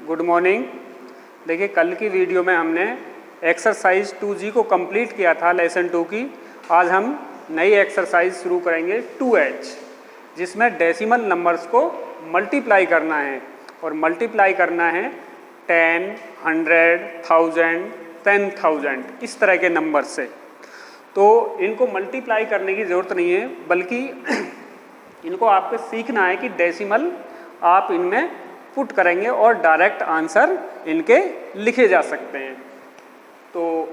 Good morning. देखिए कल की वीडियो में हमने एक्सरसाइज 2G को कंप्लीट किया था लेसन 2 की। आज हम नई एक्सरसाइज शुरू करेंगे 2H, जिसमें डेसिमल नंबर्स को मल्टीप्लाई करना है और मल्टीप्लाई करना है 10, 100, 1000, 10,000 इस तरह के नंबर से। तो इनको मल्टीप्लाई करने की ज़रूरत नहीं है, बल्कि इनको आपको सीखना है कि डेसिमल आप इनमें पुट करेंगे और डायरेक्ट आंसर इनके लिखे जा सकते हैं। तो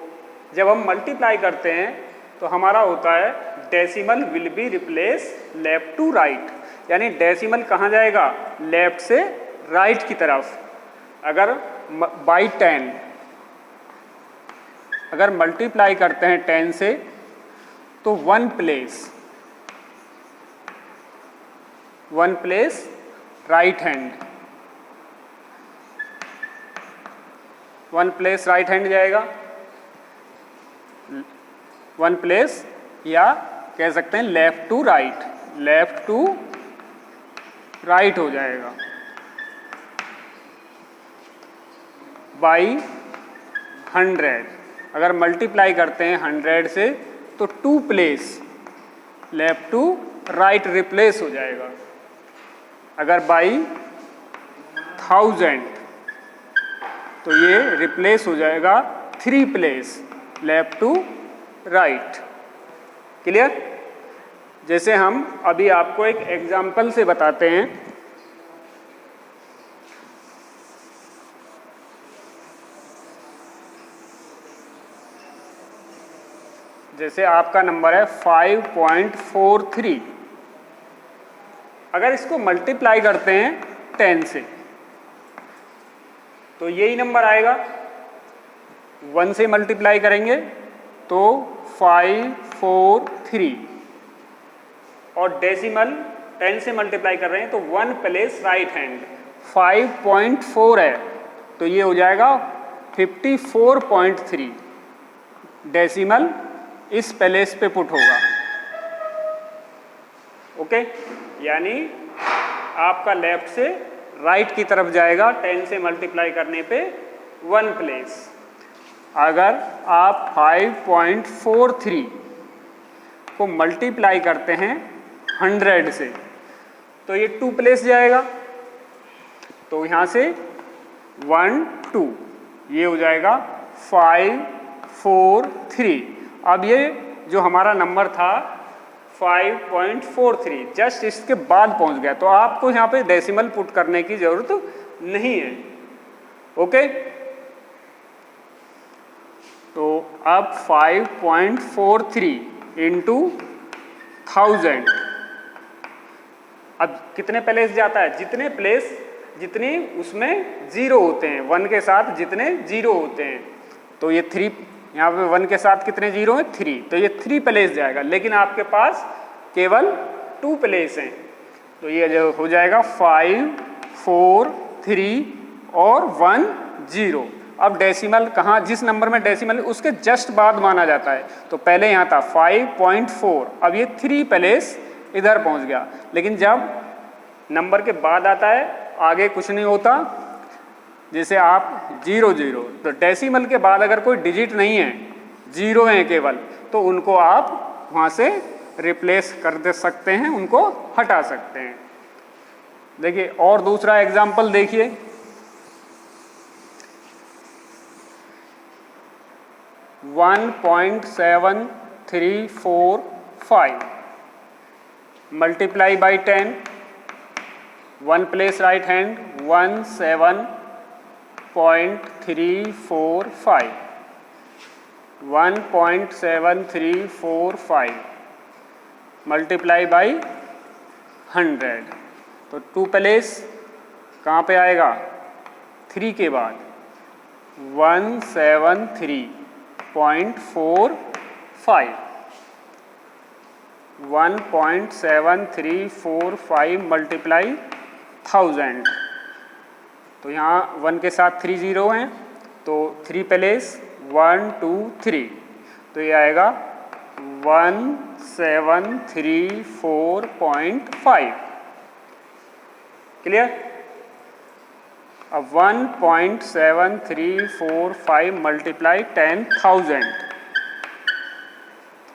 जब हम मल्टीप्लाई करते हैं तो हमारा होता है decimal will be replace left to right, यानी डेसिमल कहाँ जाएगा? लेफ्ट से राइट की तरफ। अगर बाई 10 अगर मल्टीप्लाई करते हैं 10 से तो one place right hand, one place right hand जाएगा, वन प्लेस, या कह सकते हैं लेफ्ट टू राइट हो जाएगा। बाई 100 अगर मल्टीप्लाई करते हैं 100 से तो two place left to right replace हो जाएगा। अगर बाई 1000 तो ये रिप्लेस हो जाएगा three place left to right. Clear? जैसे हम अभी आपको एक एग्जाम्पल से बताते हैं। जैसे आपका नंबर है 5.43, अगर इसको मल्टीप्लाई करते हैं 10 से तो यही नंबर आएगा। 1 से मल्टीप्लाई करेंगे तो 543, और डेसिमल 10 से मल्टीप्लाई कर रहे हैं तो वन प्लेस राइट हैंड 5.4 है तो ये हो जाएगा 54.3। डेसिमल इस प्लेस पे पुट होगा। ओके, यानी आपका लेफ्ट से राइट की तरफ जाएगा 10 से मल्टीप्लाई करने पे वन प्लेस। अगर आप 5.43 को मल्टीप्लाई करते हैं 100 से तो ये टू प्लेस जाएगा, तो यहाँ से 1 2 ये हो जाएगा 543। अब ये जो हमारा नंबर था 5.43 जस्ट इसके बाद पहुंच गया, तो आपको यहाँ पे डेसिमल पुट करने की जरूरत नहीं है। ओके, तो अब 5.43 इंटू 1000, अब कितने प्लेस जाता है? जितनी उसमें जीरो होते हैं, वन के साथ जितने जीरो होते हैं, तो ये 3, यहाँ पे 1 के साथ कितने जीरो हैं? 3, तो ये 3 प्लेस जाएगा। लेकिन आपके पास केवल 2 प्लेस हैं, तो ये जो हो जाएगा 5 4 3 और 1 0। अब डेसिमल कहाँ, जिस नंबर में डेसिमल उसके जस्ट बाद माना जाता है, तो पहले यहाँ था 5.4, अब ये 3 प्लेस इधर पहुँच गया। लेकिन जब नंबर के बाद आता है आगे कुछ नहीं होता। जैसे आप 0 0, तो डेसिमल के बाद अगर कोई डिजिट नहीं है, जीरो हैं केवल, तो उनको आप वहाँ से रिप्लेस कर दे सकते हैं, उनको हटा सकते हैं। देखिए और दूसरा एग्जाम्पल देखिए। $1.7345 multiply by 10, one place right hand 17.345, 1.7345 multiply by 100, तो टू प्लेस कहाँ पे आएगा? 3 के बाद 173.45, 1.7345 मल्टीप्लाई 1000, तो यहाँ 1 के साथ 3 जीरो हैं, तो 3 प्लेस 1 2 3, तो ये आएगा 1734.5। क्लियर? अब 1.7345 मल्टीप्लाई 10,000,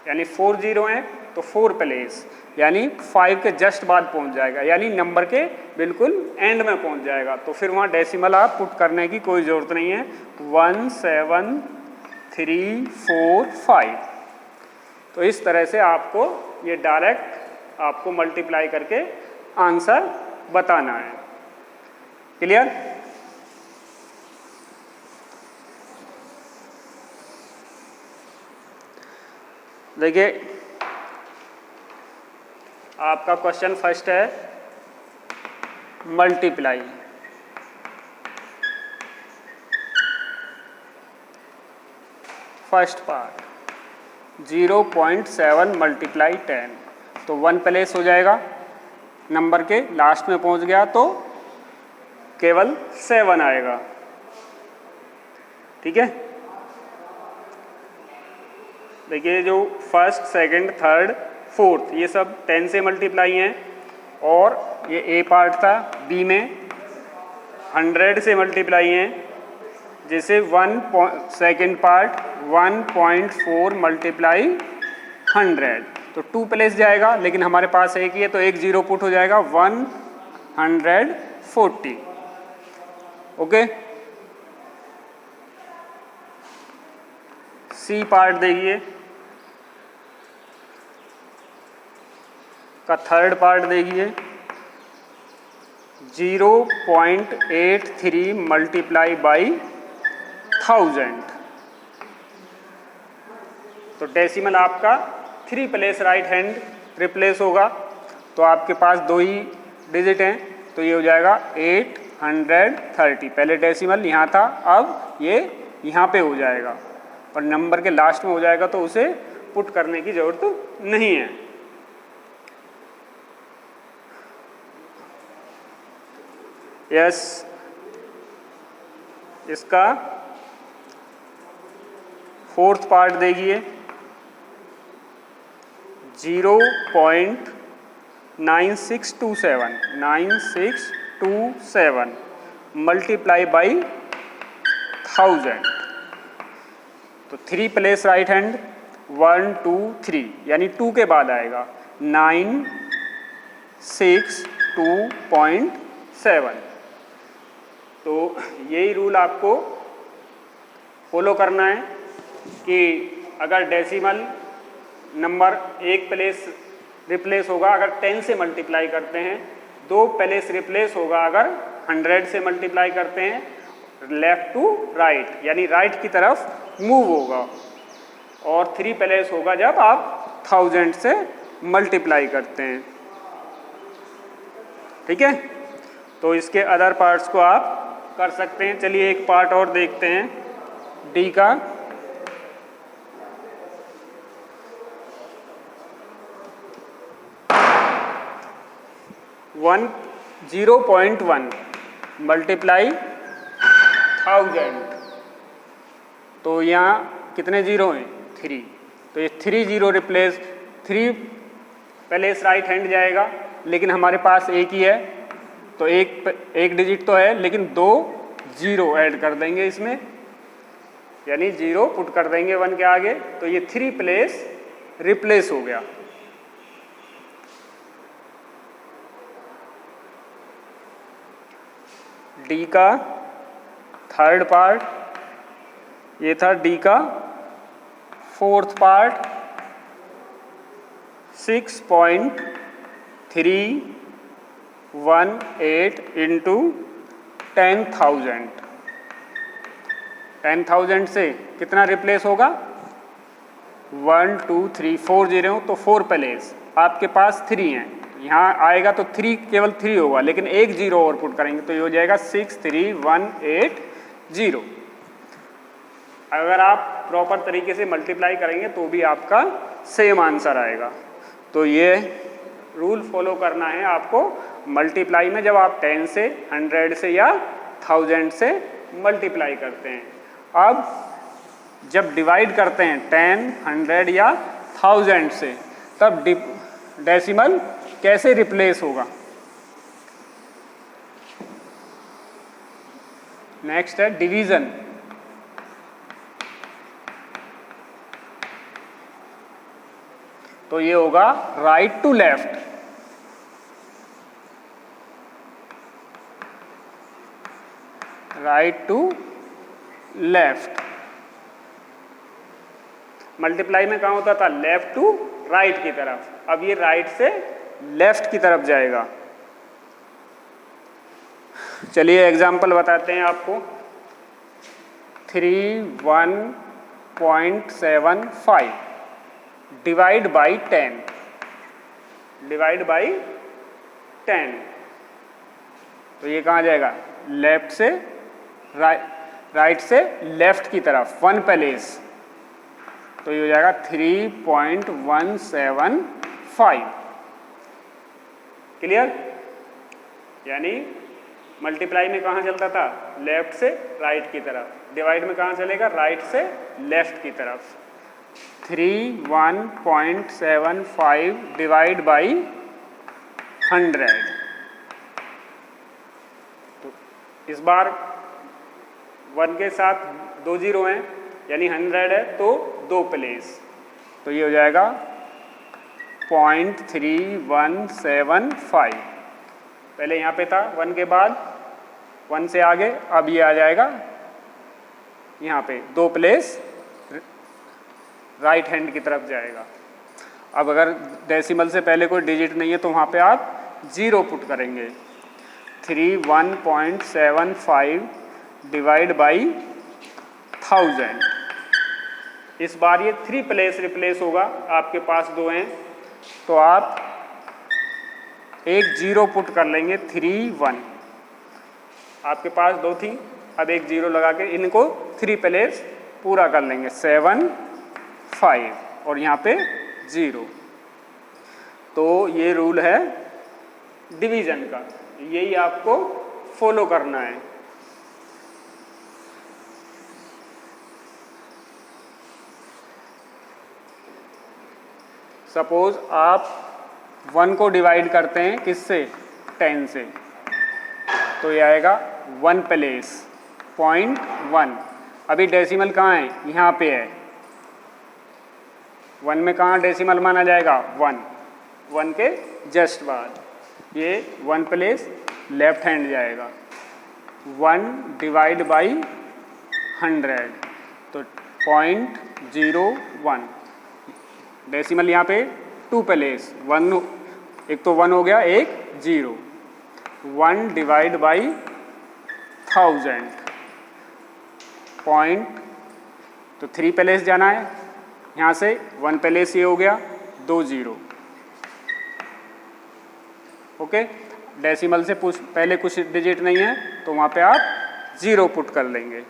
यानी 4 जीरो हैं तो 4 प्लेस, यानी 5 के जस्ट बाद पहुंच जाएगा, यानी नंबर के बिल्कुल एंड में पहुंच जाएगा। तो फिर वहाँ डेसिमल आप पुट करने की कोई ज़रूरत नहीं है। 17345। तो इस तरह से आपको ये डायरेक्ट आपको मल्टीप्लाई करके आंसर बताना है। क्लियर? देखिए आपका क्वेश्चन फर्स्ट है मल्टीप्लाई। फर्स्ट पार्ट 0.7 मल्टीप्लाई 10, तो 1 प्लेस हो जाएगा, नंबर के लास्ट में पहुंच गया तो केवल 7 आएगा। ठीक है, देखिए जो फर्स्ट, सेकंड, थर्ड, फोर्थ ये सब 10 से मल्टीप्लाई हैं, और ये ए पार्ट था, बी में 100 से मल्टीप्लाई हैं, जैसे सेकंड पार्ट 1.4 मल्टीप्लाई 100, तो 2 प्लेस जाएगा, लेकिन हमारे पास एक ही है तो एक जीरो पुट हो जाएगा 140। ओके, सी पार्ट देखिए का थर्ड पार्ट देखिए 0.83 मल्टीप्लाई बाई 1000, तो डेसिमल आपका 3 प्लेस राइट हैंड रिप्लेस होगा, तो आपके पास 2 ही डिजिट हैं, तो ये हो जाएगा 830। पहले डेसिमल यहाँ था, अब ये यहाँ पे हो जाएगा, और नंबर के लास्ट में हो जाएगा, तो उसे पुट करने की ज़रूरत नहीं है। यस, इसका फोर्थ पार्ट देखिए 0.9627 मल्टीप्लाई बाई 1000, तो 3 प्लेस राइट हैंड 1 2 3, यानी 2 के बाद आएगा 962.7। तो यही रूल आपको फॉलो करना है कि अगर डेसिमल नंबर 1 प्लेस रिप्लेस होगा अगर 10 से मल्टीप्लाई करते हैं, 2 प्लेस रिप्लेस होगा अगर 100 से मल्टीप्लाई करते हैं, लेफ्ट टू राइट यानी राइट की तरफ मूव होगा, और 3 प्लेस होगा जब आप 1000 से मल्टीप्लाई करते हैं। ठीक है, तो इसके अदर पार्ट्स को आप कर सकते हैं। चलिए एक पार्ट और देखते हैं, डी का। वन 0.1 मल्टीप्लाई 1000, तो यहाँ कितने जीरो हैं? 3, तो ये 3 zero replace 3 place right hand जाएगा, लेकिन हमारे पास एक ही है, तो एक डिजिट तो है, लेकिन 2 जीरो ऐड कर देंगे इसमें, यानी 0 पुट कर देंगे 1 के आगे, तो ये 3 प्लेस रिप्लेस हो गया। डी का थर्ड पार्ट, ये था डी का फोर्थ पार्ट 6.318 इंटू 10,000। 10,000 से कितना रिप्लेस होगा? 1 2 3 4 जीरो, तो 4 प्लेस आपके पास 3 हैं, यहाँ आएगा तो 3 केवल 3 होगा, लेकिन एक जीरो और पुट करेंगे तो ये हो जाएगा 63180। अगर आप प्रॉपर तरीके से मल्टीप्लाई करेंगे तो भी आपका सेम आंसर आएगा। तो ये रूल फॉलो करना है आपको मल्टीप्लाई में, जब आप 10 से 100 से या 1000 से मल्टीप्लाई करते हैं। अब जब डिवाइड करते हैं 10, 100 या 1000 से, तब डेसिमल कैसे रिप्लेस होगा? नेक्स्ट है डिवीजन। तो ये होगा right to left. Right to left. Multiply में कहाँ होता था? लेफ्ट टू राइट की तरफ। अब ये राइट से लेफ्ट की तरफ जाएगा। चलिए एग्जाम्पल बताते हैं आपको। 31.75 डिवाइड बाई 10। Divide by 10। तो ये कहाँ जाएगा? लेफ्ट से राइट से लेफ्ट की तरफ, वन प्लेस। तो ये हो जाएगा 3.175। क्लियर? यानी मल्टीप्लाई में कहाँ चलता था? लेफ्ट से राइट की तरफ। डिवाइड में कहाँ चलेगा? राइट से लेफ्ट की तरफ। 31.75 डिवाइड बाई 100। तो इस बार 1 के साथ 2 जीरो हैं, यानी 100 है तो 2 प्लेस। तो ये हो जाएगा 0.3175। पहले यहाँ पे था 1 के बाद, 1 से आगे, अब ये आ जाएगा यहाँ पे 2 प्लेस राइट हैंड की तरफ जाएगा। अब अगर डेसिमल से पहले कोई डिजिट नहीं है तो वहाँ पे आप 0 पुट करेंगे। 31.75 डिवाइड बाई 1000। इस बार ये 3 प्लेस रिप्लेस होगा। आपके पास 2 हैं तो आप एक 0 पुट कर लेंगे। 31 आपके पास 2 थी, अब एक 0 लगा के इनको 3 प्लेस पूरा कर लेंगे। 7 5 और यहाँ पे 0। तो ये रूल है डिवीजन का, यही आपको फॉलो करना है। सपोज आप 1 को डिवाइड करते हैं किससे? 10 से। तो ये आएगा 1 प्लेस 0.1। अभी डेसिमल कहाँ है? यहाँ पे है। 1 में कहाँ डेसिमल माना जाएगा? 1 के जस्ट बाद। ये 1 प्लेस लेफ्ट हैंड जाएगा। 1 डिवाइड बाई 100 तो 0.01। डेसिमल यहाँ पे 2 प्लेस, 1 एक तो 1 हो गया, एक 0। 1 डिवाइड बाई 1000 पॉइंट, तो 3 प्लेस जाना है। यहाँ से 1 प्लेस ये हो गया, 2 0। ओके, डेसिमल से पहले कुछ डिजिट नहीं है तो वहाँ पे आप 0 पुट कर लेंगे।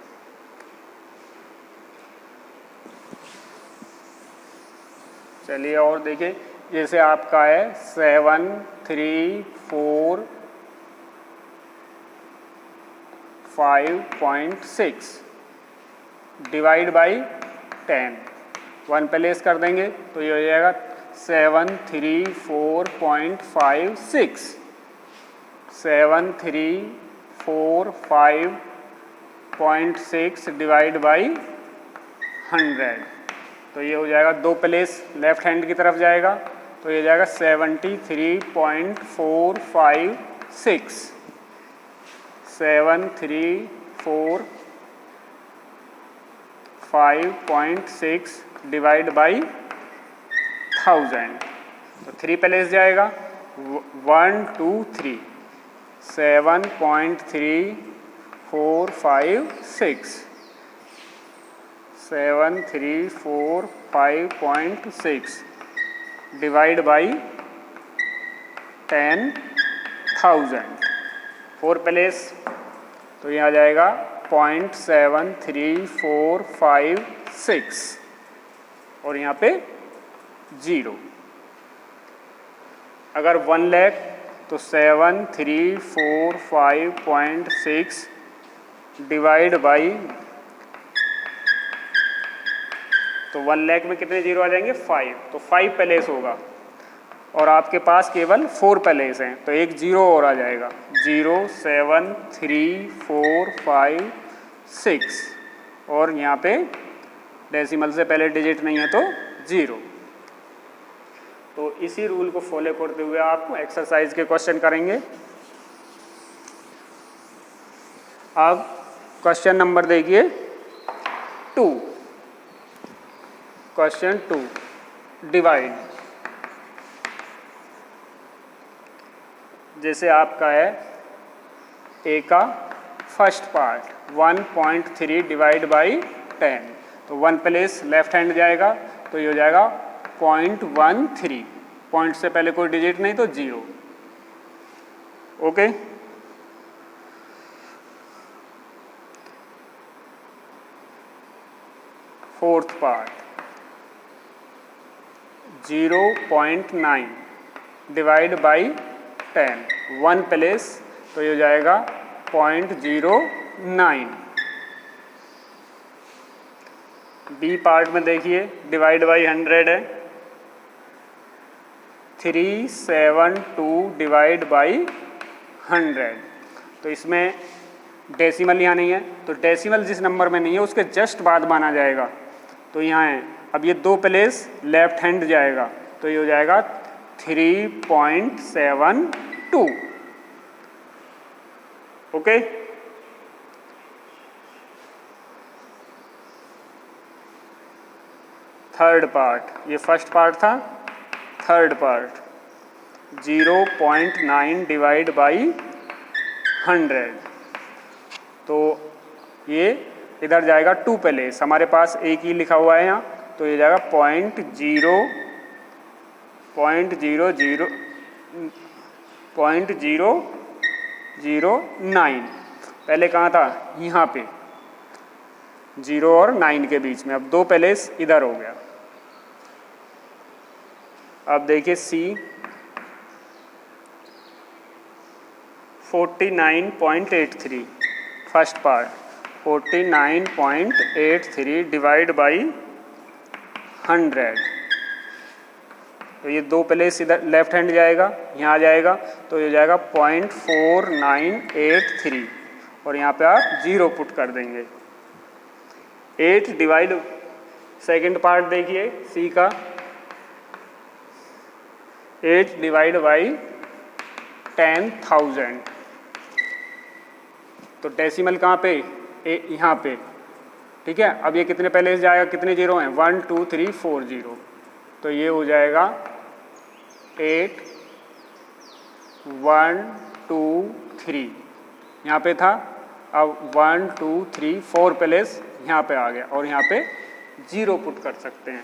चलिए और देखिए, जैसे आपका है 734.5.6 डिवाइड बाई 10। 1 प्लेस कर देंगे तो ये हो जाएगा 734.56। 734.5.6 डिवाइड बाई 100। तो ये हो जाएगा 2 प्लेस लेफ्ट हैंड की तरफ जाएगा। तो ये जाएगा 73.456। 734.5.6 डिवाइड बाई 1000। तो 3 प्लेस जाएगा, 1 2 3। 7.3456 734.5.6 डिवाइड बाई 10,000। 4 प्लेस तो ये आ जाएगा 0.7345 और यहाँ पे 0। अगर 1 लाख तो 7345.6 डिवाइड बाई, तो 1 लाख में कितने 0 आ जाएंगे? 5। तो 5 प्लेस होगा। और आपके पास केवल 4 प्लेस हैं, तो एक 0 और आ जाएगा, 0 7 3 4 5 6, और यहाँ पे डेसिमल से पहले डिजिट नहीं है तो 0। तो इसी रूल को फॉलो करते हुए आप एक्सरसाइज के क्वेश्चन करेंगे। अब क्वेश्चन नंबर देखिए 2, क्वेश्चन 2, डिवाइड। जैसे आपका है ए का फर्स्ट पार्ट 1.3 डिवाइड बाई 10, तो 1 प्लेस लेफ्ट हैंड जाएगा, तो ये हो जाएगा 0.13, पॉइंट से पहले कोई डिजिट नहीं तो 0। Okay, fourth part 0.9 divide by 10, 1 place, तो ये हो जाएगा 0.09। बी पार्ट में देखिए डिवाइड बाई 100 है, 372 डिवाइड बाई 100, तो इसमें डेसिमल यहाँ नहीं है, तो डेसिमल जिस नंबर में नहीं है उसके जस्ट बाद माना जाएगा, तो यहाँ है। अब ये 2 प्लेस लेफ्ट हैंड जाएगा, तो ये हो जाएगा 3.72। ओके, थर्ड पार्ट, ये फर्स्ट पार्ट था, थर्ड पार्ट 0.9 डिवाइड बाई 100, तो ये इधर जाएगा 2 प्लेस, हमारे पास एक ही लिखा हुआ है यहाँ, तो ये जाएगा 0.009। पहले कहाँ था, यहाँ पे 0 और 9 के बीच में, अब 2 प्लेस इधर हो गया। अब देखिए सी 49.83, फर्स्ट पार्ट 49.83 डिवाइड बाई 100, तो ये 2 प्लेस इधर लेफ्ट हैंड जाएगा, यहाँ आ जाएगा, तो ये जाएगा 0.4983, और यहाँ पे आप 0 पुट कर देंगे। 8 डिवाइड, सेकेंड पार्ट देखिए सी का 8 डिवाइड बाई 10,000, तो डेसिमल कहाँ पे, यहाँ पे, ठीक है। अब ये कितने पहले से जाएगा, कितने 0 हैं, 1 2 3 4 0, तो ये हो जाएगा 8 1 2 3, यहाँ पे था, अब 1 2 3 4 प्लेस यहाँ पे आ गया, और यहाँ पे 0 पुट कर सकते हैं।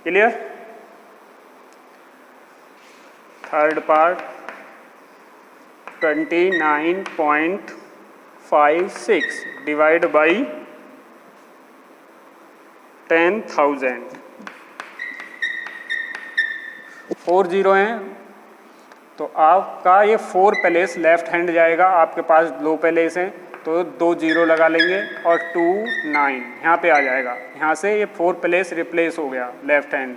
Clear. Third part 29.56 divide by 10,000, 4 0 हैं, तो आपका ये 4 प्लेस लेफ्ट हैंड जाएगा, आपके पास 2 प्लेस हैं, तो 2 0 लगा लेंगे, और 2 9 यहाँ पे आ जाएगा, यहाँ से ये 4 प्लेस रिप्लेस हो गया लेफ्ट हैंड,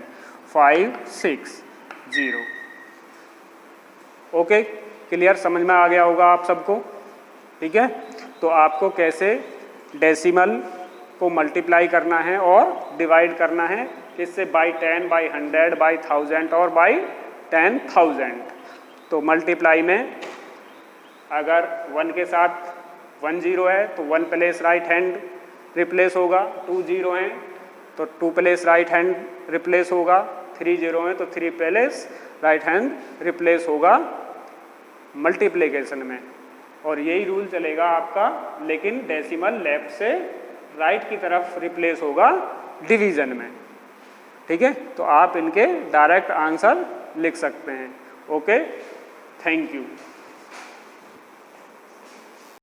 5 6 0। ओके, क्लियर, समझ में आ गया होगा आप सबको, ठीक है। तो आपको कैसे डेसिमल को मल्टीप्लाई करना है और डिवाइड करना है, किससे, बाई 10, बाई 100, बाई 1000 और बाई 10,000। तो मल्टीप्लाई में अगर 1 के साथ 1 0 है तो 1 प्लेस राइट हैंड रिप्लेस होगा, 2 0 हैं तो 2 प्लेस राइट हैंड रिप्लेस होगा, 3 0 हैं तो 3 प्लेस राइट हैंड रिप्लेस होगा मल्टीप्लिकेशन में, और यही रूल चलेगा आपका, लेकिन डेसिमल लेफ्ट से राइट की तरफ रिप्लेस होगा डिवीज़न में, ठीक है। तो आप इनके डायरेक्ट आंसर लिख सकते हैं। Okay, thank you.